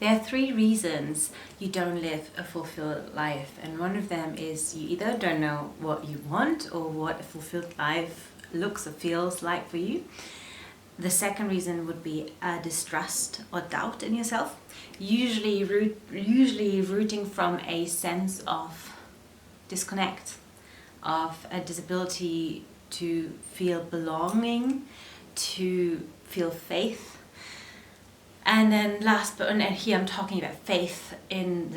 There are 3 reasons you don't live a fulfilled life, and one of them is you either don't know what you want or what a fulfilled life looks or feels like for you. The second reason would be a distrust or doubt in yourself, usually rooting from a sense of disconnect, of a disability to feel belonging, to feel faith. And then and here I'm talking about faith in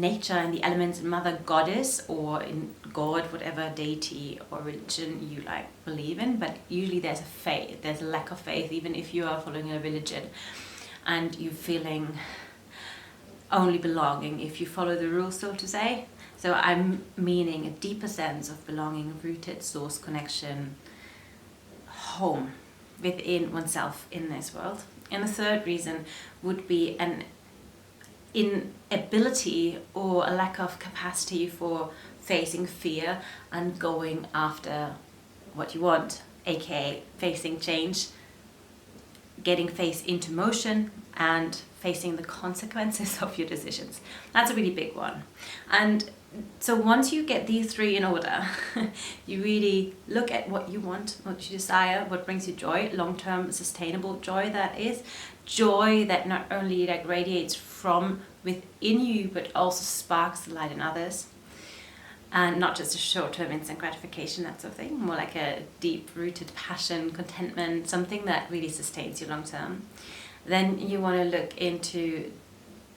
nature and the elements, in Mother Goddess or in God, whatever deity or religion you believe in. But usually there's a lack of faith, even if you are following a religion and you're feeling only belonging if you follow the rules, so to say. So I'm meaning a deeper sense of belonging, rooted source connection, home within oneself in this world. And the third reason would be an inability or a lack of capacity for facing fear and going after what you want, aka facing change, getting faith into motion and facing the consequences of your decisions. That's a really big one. And so once you get these 3 in order, you really look at what you want, what you desire, what brings you joy, long-term sustainable joy, that is joy that not only radiates from within you but also sparks the light in others, and not just a short-term instant gratification, that sort of thing, more like a deep-rooted passion, contentment, something that really sustains you long-term. Then you want to look into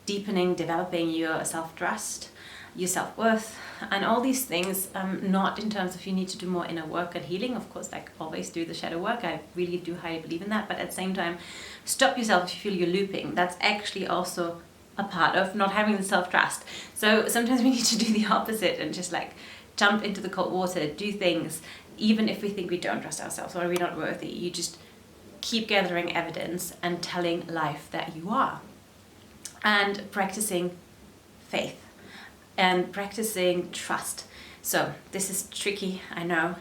deepening, developing your self-trust, your self-worth, and all these things, not in terms of you need to do more inner work and healing, of course, always do the shadow work, I really do highly believe in that, but at the same time, stop yourself if you feel you're looping. That's actually also a part of not having the self-trust. So sometimes we need to do the opposite and just jump into the cold water, do things, even if we think we don't trust ourselves or we're not worthy. You just keep gathering evidence and telling life that you are. And practicing faith and practicing trust. So this is tricky, I know,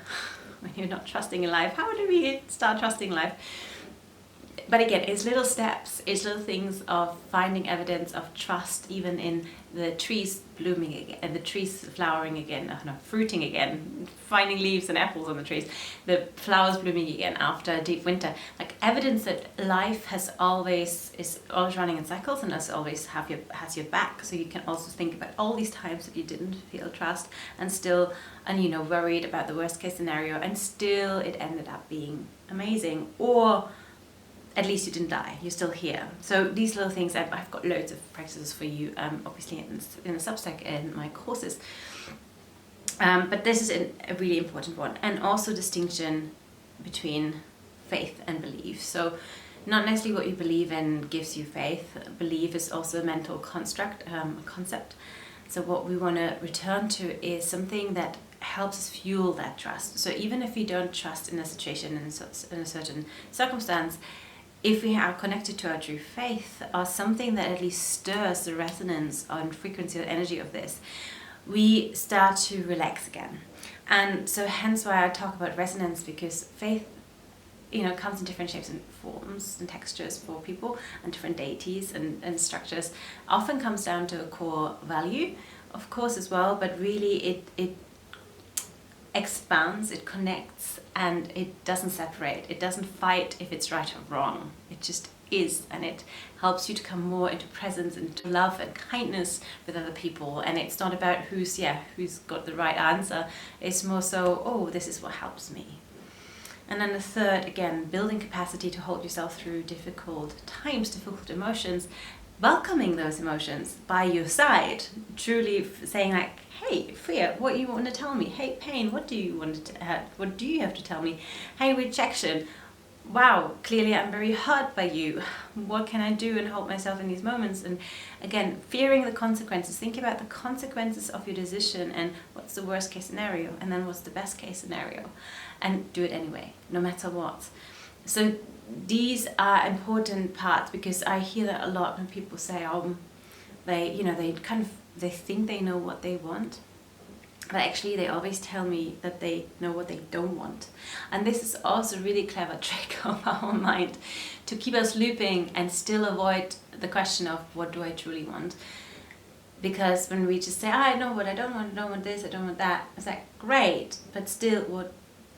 when you're not trusting in life. How do we start trusting life? But again, it's little steps, it's little things of finding evidence of trust, even in the trees blooming again, and the trees flowering again, fruiting again, finding leaves and apples on the trees, the flowers blooming again after a deep winter. Evidence that life is always running in cycles and has your back. So you can also think about all these times that you didn't feel trust and worried about the worst case scenario, and still it ended up being amazing, or at least you didn't die, you're still here. So these little things, I've got loads of practices for you, obviously in the Substack and my courses. But this is a really important one. And also distinction between faith and belief. So not necessarily what you believe in gives you faith. Belief is also a mental construct, a concept. So what we want to return to is something that helps us fuel that trust. So even if we don't trust in a situation, in a certain circumstance, if we are connected to our true faith or something that at least stirs the resonance and frequency or energy of this, we start to relax again. And so hence why I talk about resonance, because faith, comes in different shapes and forms and textures for people, and different deities and structures. Often comes down to a core value, of course, as well, but really it expands, it connects, and it doesn't separate. It doesn't fight if it's right or wrong. It just is, and it helps you to come more into presence and to love and kindness with other people. And it's not about who's got the right answer. It's more so, this is what helps me. And then the third, again, building capacity to hold yourself through difficult times, difficult emotions, welcoming those emotions by your side, truly saying hey, fear, what you want to tell me? Hey, pain, what do you have to tell me? Hey, rejection, wow, clearly I'm very hurt by you. What can I do and hold myself in these moments? And again, fearing the consequences. Think about the consequences of your decision and what's the worst case scenario and then what's the best case scenario, and do it anyway, no matter what. So these are important parts, because I hear that a lot when people say, they think they know what they want, but actually they always tell me that they know what they don't want. And this is also a really clever trick of our mind to keep us looping and still avoid the question of what do I truly want. Because when we just say, I know what I don't want this, I don't want that, it's like, great, but still, what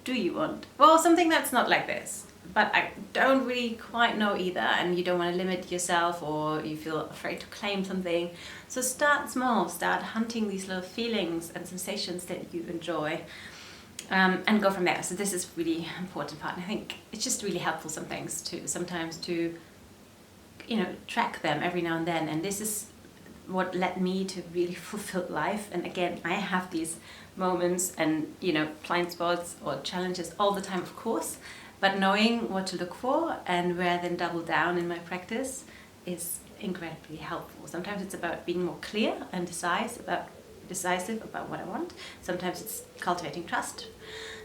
do you want? Well, something that's not like this, but I don't really quite know either, and you don't want to limit yourself, or you feel afraid to claim something. So start small, start hunting these little feelings and sensations that you enjoy, and go from there. So this is really important part. And I think it's just really helpful sometimes to track them every now and then. And this is what led me to really fulfilled life. And again, I have these moments and blind spots or challenges all the time, of course, but knowing what to look for and where then double down in my practice is incredibly helpful. Sometimes it's about being more clear and decisive about what I want. Sometimes it's cultivating trust,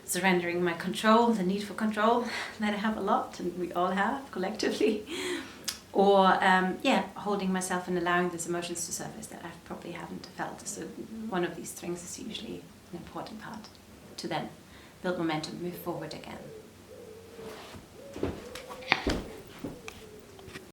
surrendering my control, the need for control that I have a lot, and we all have collectively. Or holding myself and allowing these emotions to surface that I probably haven't felt. So one of these things is usually an important part to then build momentum, move forward again.